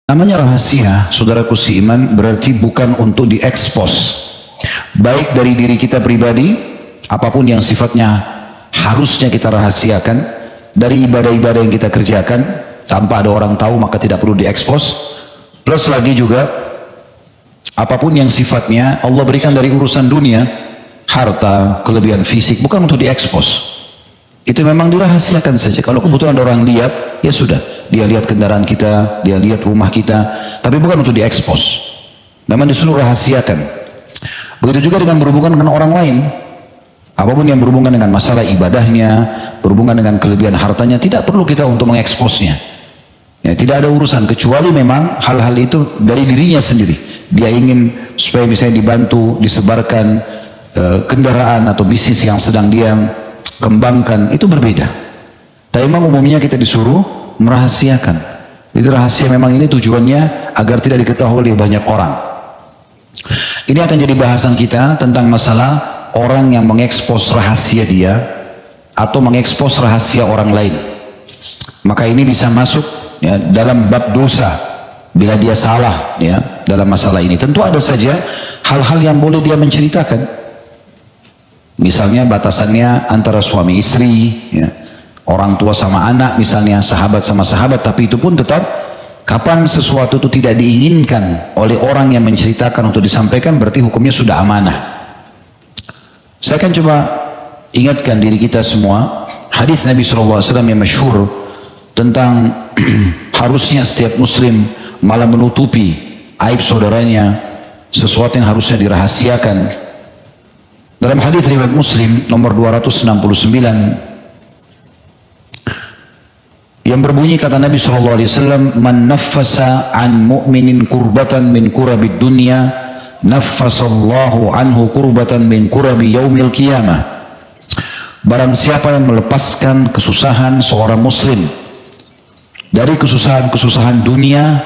Namanya rahasia, saudaraku seiman, berarti bukan untuk diekspos. Baik dari diri kita pribadi, apapun yang sifatnya harusnya kita rahasiakan, dari ibadah-ibadah yang kita kerjakan, tanpa ada orang tahu maka tidak perlu diekspos. Plus lagi juga, apapun yang sifatnya Allah berikan dari urusan dunia, harta, kelebihan fisik, bukan untuk diekspos. Itu memang dirahasiakan saja. Kalau kebetulan ada orang lihat, ya sudah. Dia lihat kendaraan kita, dia lihat rumah kita, tapi bukan untuk diekspos. Memang disuruh rahasiakan. Begitu juga dengan berhubungan dengan orang lain. Apapun yang berhubungan dengan masalah ibadahnya, berhubungan dengan kelebihan hartanya, tidak perlu kita untuk mengeksposnya. Ya, tidak ada urusan, kecuali memang hal-hal itu dari dirinya sendiri. Dia ingin supaya bisa dibantu, disebarkan kendaraan atau bisnis yang sedang dia kembangkan, itu berbeda. Tapi memang umumnya kita disuruh merahasiakan. Itu rahasia memang ini tujuannya agar tidak diketahui oleh banyak orang. Ini akan jadi bahasan kita tentang masalah orang yang mengekspos rahasia dia atau mengekspos rahasia orang lain. Maka ini bisa masuk ya, dalam bab dosa bila dia salah ya, dalam masalah ini. Tentu ada saja hal-hal yang boleh dia menceritakan. Misalnya batasannya antara suami istri ya, orang tua sama anak misalnya, sahabat sama sahabat, tapi itu pun tetap kapan sesuatu itu tidak diinginkan oleh orang yang menceritakan untuk disampaikan, berarti hukumnya sudah amanah. Saya akan coba ingatkan diri kita semua hadis Nabi SAW yang masyhur tentang harusnya setiap muslim malah menutupi aib saudaranya, sesuatu yang harusnya dirahasiakan. Dalam hadis riwayat Muslim nomor 269 yang berbunyi, kata Nabi SAW, man naffasa an mu'minin kurbatan min kurabid dunya naffasallahu anhu kurbatan min kurabi yaumil qiyamah. Barang siapa yang melepaskan kesusahan seorang muslim dari kesusahan-kesusahan dunia,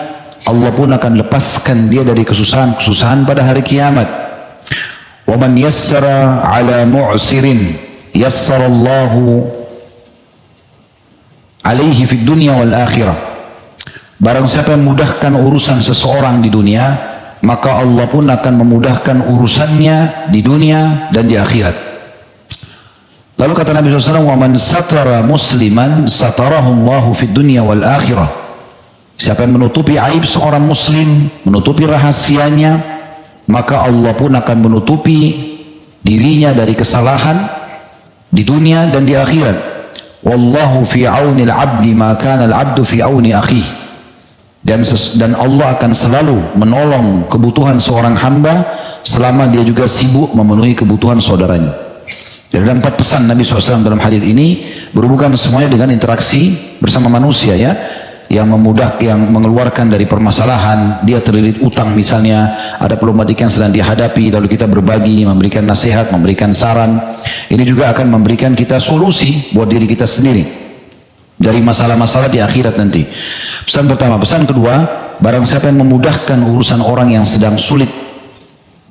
Allah pun akan lepaskan dia dari kesusahan-kesusahan pada hari kiamat. Wa man yassara ala mu'sirin yassarallahu alaihi fid dunya wal akhirah. Barang siapa yang memudahkan urusan seseorang di dunia, maka Allah pun akan memudahkan urusannya di dunia dan di akhirat. Lalu kata Nabi SAW, wa man satara musliman satarahu Allahu fid dunya wal akhirah. Siapa yang menutupi aib seorang muslim, menutupi rahasianya, maka Allah pun akan menutupi dirinya dari kesalahan di dunia dan di akhirat. Wallahu fi auni al-'abdi ma kana al-'abdu fi auni akhih. Dan Allah akan selalu menolong kebutuhan seorang hamba selama dia juga sibuk memenuhi kebutuhan saudaranya. Jadi ada 4 pesan Nabi SAW dalam hadis ini, berhubungan semuanya dengan interaksi bersama manusia ya, yang mengeluarkan dari permasalahan. Dia terlilit utang misalnya, ada problematika yang sedang dihadapi, lalu kita berbagi, memberikan nasihat, memberikan saran. Ini juga akan memberikan kita solusi buat diri kita sendiri dari masalah-masalah di akhirat nanti. Pesan pertama. Pesan kedua, barang siapa yang memudahkan urusan orang yang sedang sulit,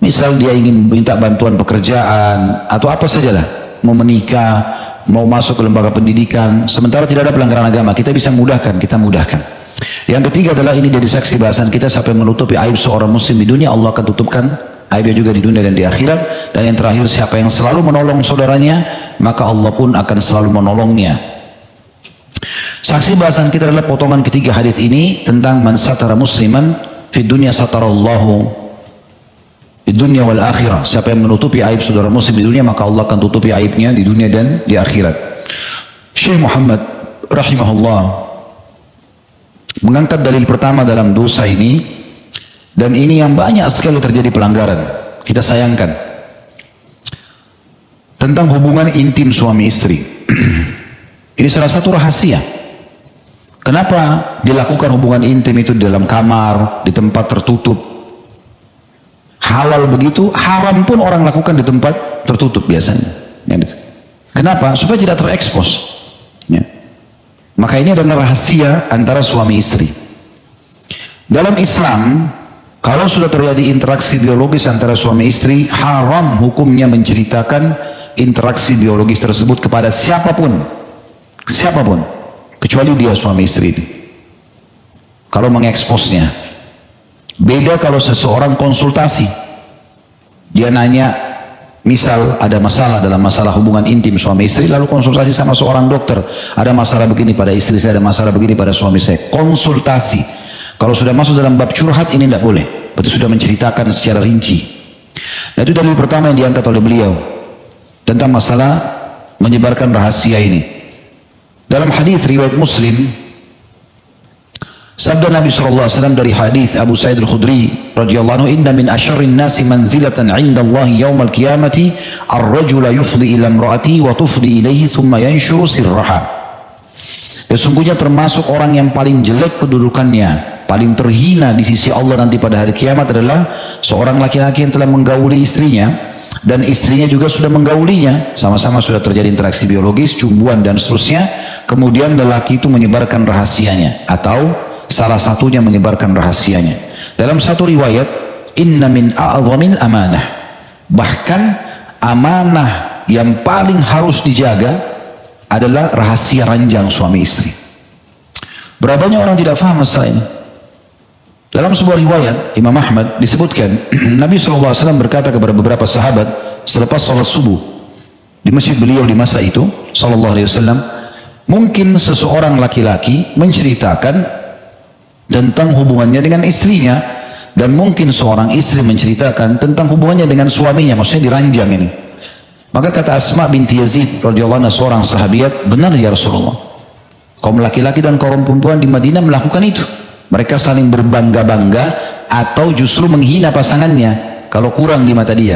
misal dia ingin minta bantuan pekerjaan atau apa sajalah, mau menikah, mau masuk ke lembaga pendidikan, sementara tidak ada pelanggaran agama, kita bisa mudahkan, kita mudahkan. Yang ketiga adalah, ini dari saksi bahasan kita, siapa yang menutupi aib seorang muslim di dunia, Allah akan tutupkan aibnya juga di dunia dan di akhirat. Dan yang terakhir, siapa yang selalu menolong saudaranya, maka Allah pun akan selalu menolongnya. Saksi bahasan kita adalah potongan ketiga hadis ini tentang man satara musliman fi dunya satarallahu di dunia wal akhirah. Siapa yang menutupi aib saudara muslim di dunia, maka Allah akan tutupi aibnya di dunia dan di akhirat. Syekh Muhammad rahimahullah mengangkat dalil pertama dalam dosa ini, dan ini yang banyak sekali terjadi pelanggaran, kita sayangkan, tentang hubungan intim suami istri. Ini salah satu rahasia. Kenapa dilakukan hubungan intim itu di dalam kamar, di tempat tertutup? Halal begitu, haram pun orang lakukan di tempat tertutup biasanya. Kenapa? Supaya tidak terekspos. Ya. Maka ini adalah rahasia antara suami istri. Dalam Islam, kalau sudah terjadi interaksi biologis antara suami istri, haram hukumnya menceritakan interaksi biologis tersebut kepada siapapun, kecuali dia suami istri ini. kalau mengeksposnya. Beda kalau seseorang konsultasi. Dia nanya, misal ada masalah dalam masalah hubungan intim suami istri, lalu konsultasi sama seorang dokter. Ada masalah begini pada istri saya, ada masalah begini pada suami saya. Konsultasi. Kalau sudah masuk dalam bab curhat, ini tidak boleh. Berarti sudah menceritakan secara rinci. Nah, itu dalil pertama yang diangkat oleh beliau tentang masalah menyebarkan rahasia ini. Dalam hadis riwayat Muslim, sabda Nabi SAW dari hadis Abu Sa'id Al-Khudri radhiyallahu anhu, inna min asyarrin nasi manzilatan 'inda Allah yaumal qiyamati ar-rajula yufdi ila imra'ati wa tufdi ilaihi thumma yanshuru sirraha. Sesungguhnya termasuk orang yang paling jelek kedudukannya, paling terhina di sisi Allah nanti pada hari kiamat adalah seorang laki-laki yang telah menggauli istrinya dan istrinya juga sudah menggaulinya, sama-sama sudah terjadi interaksi biologis, cumbuan dan seterusnya. Kemudian lelaki itu menyebarkan rahasianya atau salah satunya menyebarkan rahasianya. Dalam satu riwayat, inna min a'zamil amanah, bahkan amanah yang paling harus dijaga adalah rahasia ranjang suami istri. Berapa banyak orang tidak faham masalah ini. Dalam sebuah riwayat Imam Ahmad disebutkan Nabi SAW berkata kepada beberapa sahabat selepas sholat subuh di masjid beliau di masa itu SAW, mungkin seseorang laki-laki menceritakan tentang hubungannya dengan istrinya, dan mungkin seorang istri menceritakan tentang hubungannya dengan suaminya, maksudnya diranjang ini. Maka kata Asma binti Yazid radhiyallahu anha, seorang sahabiat, benar ya Rasulullah, kaum laki-laki dan kaum perempuan di Madinah melakukan itu. Mereka saling berbangga-bangga atau justru menghina pasangannya kalau kurang di mata dia.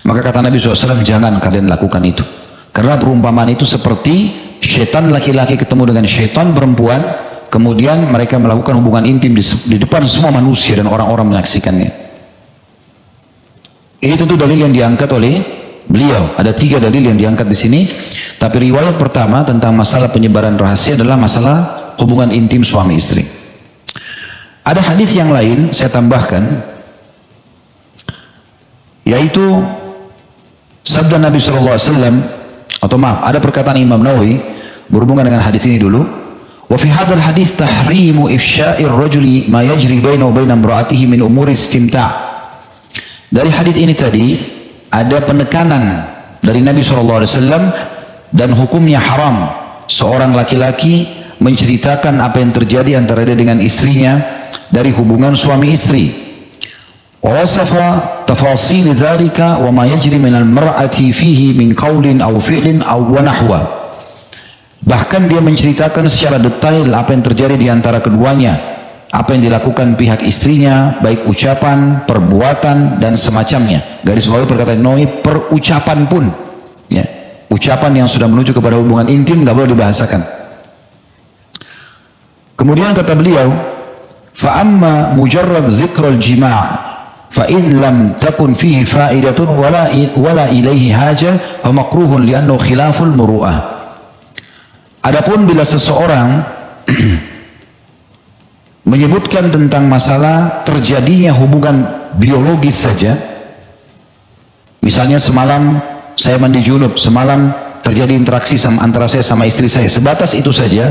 Maka kata Nabi SAW, jangan kalian lakukan itu, karena perumpamaan itu seperti syaitan laki-laki ketemu dengan syaitan perempuan, kemudian mereka melakukan hubungan intim di depan semua manusia dan orang-orang menyaksikannya. Ini tentu dalil yang diangkat oleh beliau. Ada 3 dalil yang diangkat di sini. Tapi riwayat pertama tentang masalah penyebaran rahasia adalah masalah hubungan intim suami istri. Ada hadis yang lain saya tambahkan, yaitu sabda Nabi SAW, atau maaf, ada perkataan Imam Nawawi berhubungan dengan hadis ini dulu. وفي هذا الحديث تحريم إفشاء الرجل ما يجري بينه وبين امرأته من أمور استمتاع. Dari hadis ini tadi ada penekanan dari Nabi SAW dan hukumnya haram seorang laki-laki menceritakan apa yang terjadi antara dia dengan istrinya dari hubungan suami istri. ووصف تفاصيل ذلك وما يجري من المرأة فيه من قول أو فعل أو ونحوه. Bahkan dia menceritakan secara detail apa yang terjadi di antara keduanya, apa yang dilakukan pihak istrinya, baik ucapan, perbuatan, dan semacamnya. Garis bawahi perkataan Nawawi, perucapan pun, ya, ucapan yang sudah menuju kepada hubungan intim nggak boleh dibahasakan. Kemudian kata beliau, فَأَمَّا مُجَرَّدْ ذِكْرَ الْجِمَاعِ فَإِنْ لَمْ تَكُنْ فِيهِ فَائِدَةٌ وَلَا إِلَيْهِ حَاجَةٌ فَمَكْرُوهٌ لِأَنَّهُ خِلَافُ الْمُرُوءَةِ. Adapun bila seseorang menyebutkan tentang masalah terjadinya hubungan biologis saja, misalnya semalam saya mandi junub, semalam terjadi interaksi antara saya sama istri saya, sebatas itu saja,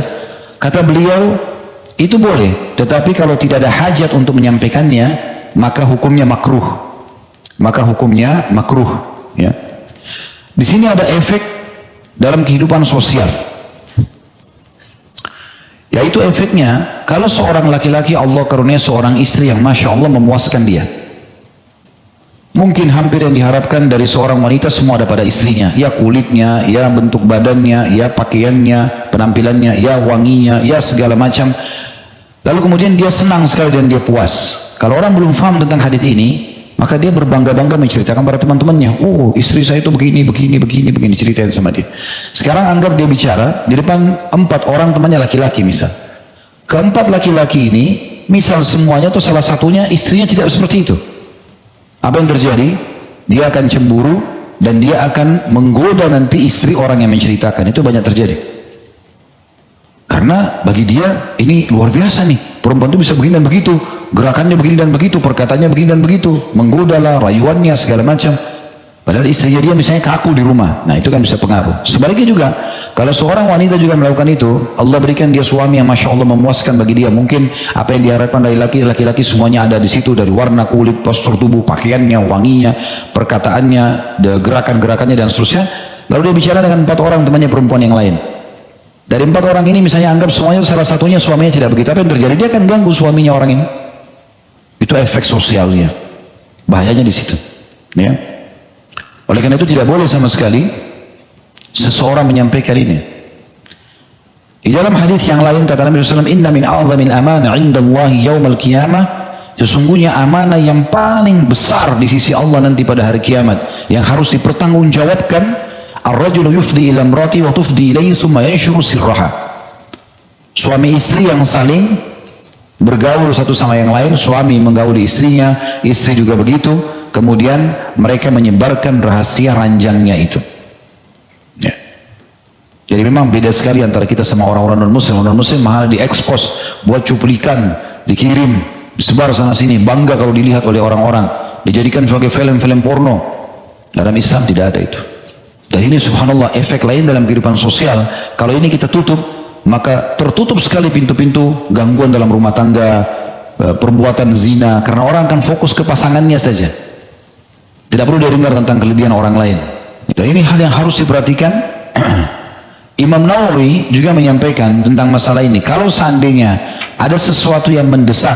kata beliau itu boleh, tetapi kalau tidak ada hajat untuk menyampaikannya, maka hukumnya makruh. Maka hukumnya makruh. Ya. Di sini ada efek dalam kehidupan sosial. Yaitu efeknya, kalau seorang laki-laki Allah karunia seorang istri yang Masya Allah memuaskan dia. Mungkin hampir yang diharapkan dari seorang wanita semua ada pada istrinya. Ya kulitnya, ya bentuk badannya, ya pakaiannya, penampilannya, ya wanginya, ya segala macam. Lalu kemudian dia senang sekali dan dia puas. Kalau orang belum paham tentang hadis ini, maka dia berbangga-bangga menceritakan pada teman-temannya. Oh, istri saya itu begini, ceritain sama dia. Sekarang anggap dia bicara di depan 4 orang temannya laki-laki misal. Keempat laki-laki ini, misal semuanya atau salah satunya istrinya tidak seperti itu. Apa yang terjadi? Dia akan cemburu dan dia akan menggoda nanti istri orang yang menceritakan. Itu banyak terjadi. Karena bagi dia ini luar biasa nih. Perempuan itu bisa begini dan begitu. Gerakannya begini dan begitu, perkataannya begini dan begitu, menggodalah, rayuannya segala macam. Padahal istrinya dia misalnya kaku di rumah. Nah itu kan bisa pengaruh. Sebaliknya juga, kalau seorang wanita juga melakukan itu, Allah berikan dia suami yang Masya Allah memuaskan bagi dia. Mungkin apa yang diharapkan dari laki-laki semuanya ada di situ. Dari warna kulit, postur tubuh, pakaiannya, wanginya, perkataannya, gerakan-gerakannya dan seterusnya. Lalu dia bicara dengan 4 orang temannya perempuan yang lain. Dari 4 orang ini misalnya anggap semuanya salah satunya suaminya tidak begitu. Apa yang terjadi? Dia akan ganggu suaminya orang ini. Itu efek sosialnya. Bahayanya di situ. Ya. Oleh karena itu tidak boleh sama sekali seseorang menyampaikan ini. Di dalam hadis yang lain kata Nabi SAW, Inna min a'zamil amana indallahi yawmal qiyamah. Sesungguhnya amanah yang paling besar di sisi Allah nanti pada hari kiamat, yang harus dipertanggungjawabkan, ar-rajulu yufdi ila imrati wa tufdi ilayhi thumma yanshuru sirraha. Suami istri yang saling bergaul satu sama yang lain, suami menggauli istrinya, istri juga begitu. Kemudian mereka menyebarkan rahasia ranjangnya itu. Ya. Jadi memang beda sekali antara kita sama orang-orang non-muslim. Orang non-muslim malah diekspos, buat cuplikan, dikirim, disebar sana sini, bangga kalau dilihat oleh orang-orang, dijadikan sebagai film-film porno. Dalam Islam tidak ada itu. Dan ini subhanallah efek lain dalam kehidupan sosial. Kalau ini kita tutup, maka tertutup sekali pintu-pintu gangguan dalam rumah tangga, perbuatan zina, karena orang akan fokus ke pasangannya saja. Tidak perlu dia dengar tentang kelebihan orang lain. Dan ini hal yang harus diperhatikan. Imam Nawawi juga menyampaikan tentang masalah ini. Kalau seandainya ada sesuatu yang mendesak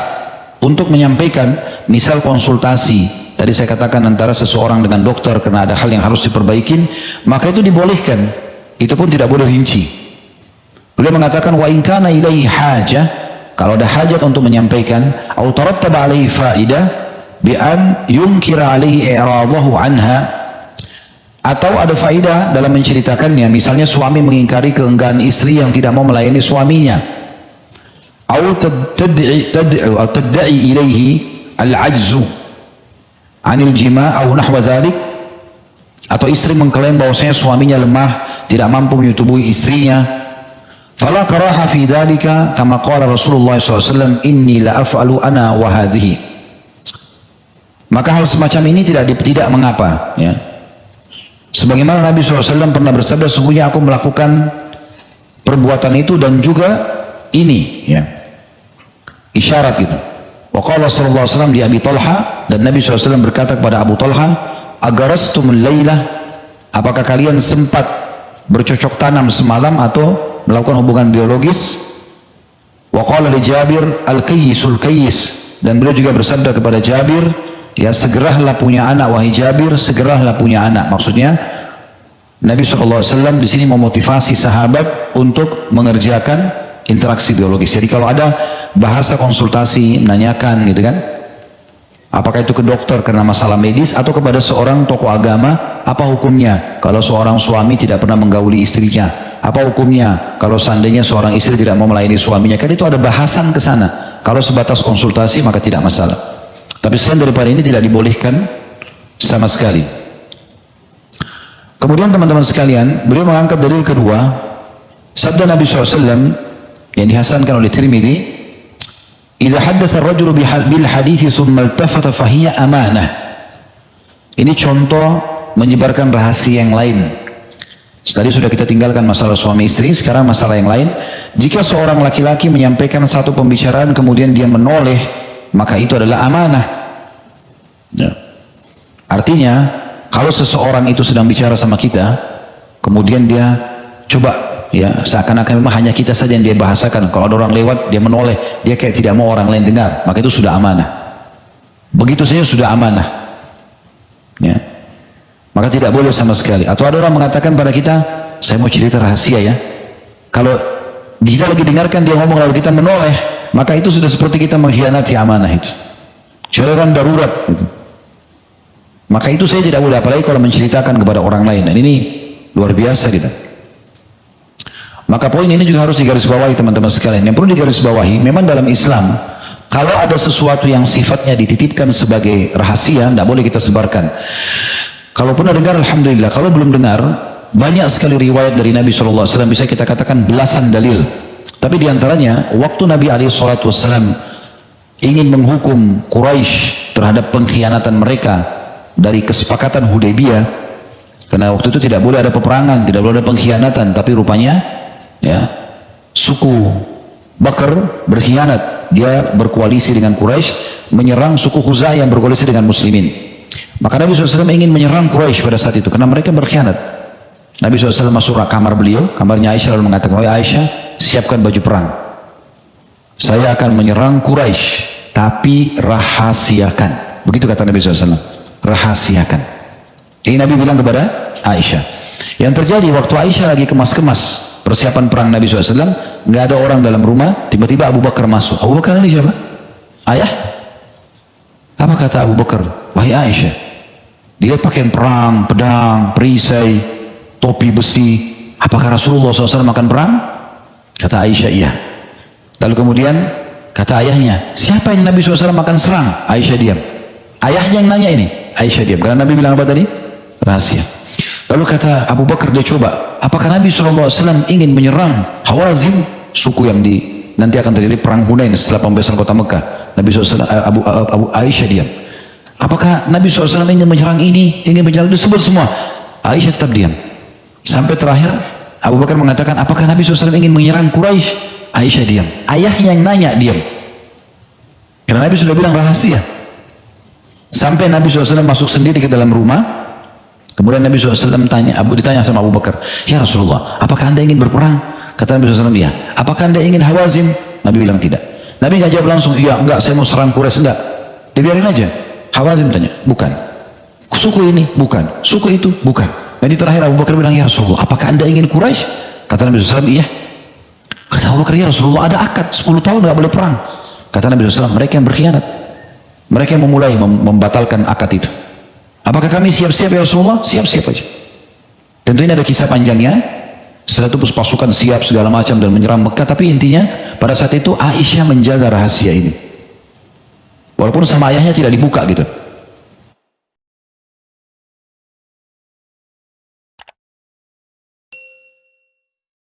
untuk menyampaikan, misal konsultasi, tadi saya katakan antara seseorang dengan dokter karena ada hal yang harus diperbaikin, maka itu dibolehkan. Itu pun tidak boleh rinci. Beliau mengatakan, wa in kana ilaihi hajah, kalau ada hajat untuk menyampaikan, au tarattaba alaihi faidah, bi'an yunkira alaihi i'radahu anha, atau ada faidah dalam menceritakannya, misalnya suami mengingkari keenggahan istri yang tidak mau melayani suaminya, atau tad'i ilaihi al-ajzu anil jima' atau nahwa dzalik, atau istri mengklaim bahwasanya suaminya lemah, tidak mampu menyutubuhi istrinya, fala karaha fi dzalika kama qala Rasulullah SAW, inni la af'alu ana wa hadhihi. Maka hal semacam ini tidak mengapa, ya. Sebagaimana Nabi SAW pernah bersabda, sesungguhnya aku melakukan perbuatan itu dan juga ini, ya. Isyarat itu. Wa qala sallallahu alaihi wasallam di Abi Talha, dan Nabi SAW berkata kepada Abu Talha, agarastumul lailah, apakah kalian sempat bercocok tanam semalam atau melakukan hubungan biologis? Wa qala li Jabir al-kayyisul kayyis, dan beliau juga bersabda kepada Jabir, ya segeralah punya anak wahai Jabir, segeralah punya anak. Maksudnya Nabi SAW di sini memotivasi sahabat untuk mengerjakan interaksi biologis. Jadi kalau ada bahasa konsultasi, menanyakan gitu kan, apakah itu ke dokter karena masalah medis atau kepada seorang tokoh agama, apa hukumnya kalau seorang suami tidak pernah menggauli istrinya, apa hukumnya kalau seandainya seorang istri tidak mau melayani suaminya, kan itu ada bahasan ke sana. Kalau sebatas konsultasi maka tidak masalah. Tapi selain daripada ini tidak dibolehkan sama sekali. Kemudian teman-teman sekalian, beliau mengangkat dalil kedua, sabda Nabi SAW yang dihasankan oleh Tirmidzi, "Idza haddatsa ar-rajulu bil hadithi thumma iltafata fahiya amanah." Ini contoh menyebarkan rahasia yang lain. Tadi sudah kita tinggalkan masalah suami istri, sekarang masalah yang lain. Jika seorang laki-laki menyampaikan satu pembicaraan kemudian dia menoleh, maka itu adalah amanah. Ya. Artinya, kalau seseorang itu sedang bicara sama kita, kemudian dia coba, ya seakan-akan memang hanya kita saja yang dia bahasakan. Kalau ada orang lewat, dia menoleh, dia kayak tidak mau orang lain dengar, maka itu sudah amanah. Begitu saja sudah amanah. Ya. Maka tidak boleh sama sekali. Atau ada orang mengatakan pada kita, saya mau cerita rahasia ya. Kalau kita lagi dengarkan dia ngomong lalu kita menoleh, maka itu sudah seperti kita mengkhianati amanah itu. Syariat darurat gitu. Maka itu saya tidak boleh, apalagi kalau menceritakan kepada orang lain. Dan ini luar biasa gitu. Maka poin ini juga harus digarisbawahi teman-teman sekalian. Yang perlu digarisbawahi, memang dalam Islam, kalau ada sesuatu yang sifatnya dititipkan sebagai rahasia, tidak boleh kita sebarkan. Kalau pernah dengar, alhamdulillah. Kalau belum dengar, banyak sekali riwayat dari Nabi SAW, bisa kita katakan belasan dalil. Tapi diantaranya, waktu Nabi SAW ingin menghukum Quraisy terhadap pengkhianatan mereka dari kesepakatan Hudaybiyah, karena waktu itu tidak boleh ada peperangan, tidak boleh ada pengkhianatan, tapi rupanya ya suku Bakar berkhianat, dia berkoalisi dengan Quraisy menyerang suku Khuza'ah yang berkoalisi dengan muslimin. Maka Nabi SAW ingin menyerang Quraisy pada saat itu karena mereka berkhianat. Nabi SAW masuk kamar beliau, kamarnya Aisyah, lalu mengatakan, "Wahai Aisyah, siapkan baju perang. Saya akan menyerang Quraisy, tapi rahasiakan." Begitu kata Nabi SAW, rahasiakan. Ini Nabi bilang kepada Aisyah. Yang terjadi waktu Aisyah lagi kemas-kemas persiapan perang Nabi SAW, nggak ada orang dalam rumah, tiba-tiba Abu Bakar masuk. Abu Bakar ini siapa? Ayah? Apa kata Abu Bakar? "Wahai Aisyah, dia pakaian perang, pedang, perisai, topi besi. Apakah Rasulullah SAW makan perang?" Kata Aisyah, "Iya." Lalu kemudian kata ayahnya, "Siapa yang Nabi SAW makan serang?" Aisyah diam. Ayahnya yang nanya ini, Aisyah diam. Karena Nabi bilang apa tadi? Rahasia. Lalu kata Abu Bakar, dia coba, apakah Nabi SAW ingin menyerang Hawazin, suku yang nanti akan terjadi perang Hunain setelah pembebasan kota Mekah? Nabi SAW, Aisyah diam. Apakah Nabi SAW ingin menyerang ini, ingin menyerang itu, sebut semua. Aisyah tetap diam. Sampai terakhir Abu Bakar mengatakan, apakah Nabi SAW ingin menyerang Quraisy? Aisyah diam. Ayahnya yang nanya diam. Karena Nabi sudah bilang rahasia. Sampai Nabi SAW masuk sendiri ke dalam rumah. Kemudian Nabi SAW ditanya sama Abu Bakar, "Ya Rasulullah, apakah anda ingin berperang?" Kata Nabi SAW, "Ya." "Apakah anda ingin Hawazin?" Nabi bilang tidak. Nabi nggak jawab langsung, "Iya, enggak, saya mau serang Quraisy." Enggak. Dibiarin aja. Hawazin tanya, "Bukan." "Suku ini?" "Bukan." "Suku itu?" "Bukan." Nanti terakhir Abu Bakar bilang, "Ya Rasulullah, apakah anda ingin Quraisy?" Kata Nabi SAW, "Iya." Kata Abu Bakar, "Ya Rasulullah, ada akad 10 tahun nggak boleh perang." Kata Nabi SAW, "Mereka yang berkhianat. Mereka yang memulai membatalkan akad itu. Apakah kami siap-siap ya Rasulullah?" "Siap-siap aja." Tentu ini ada kisah panjangnya. Setelah itu pasukan siap segala macam dan menyerang Mekah. Tapi intinya pada saat itu Aisyah menjaga rahasia ini. Walaupun sama ayahnya tidak dibuka gitu.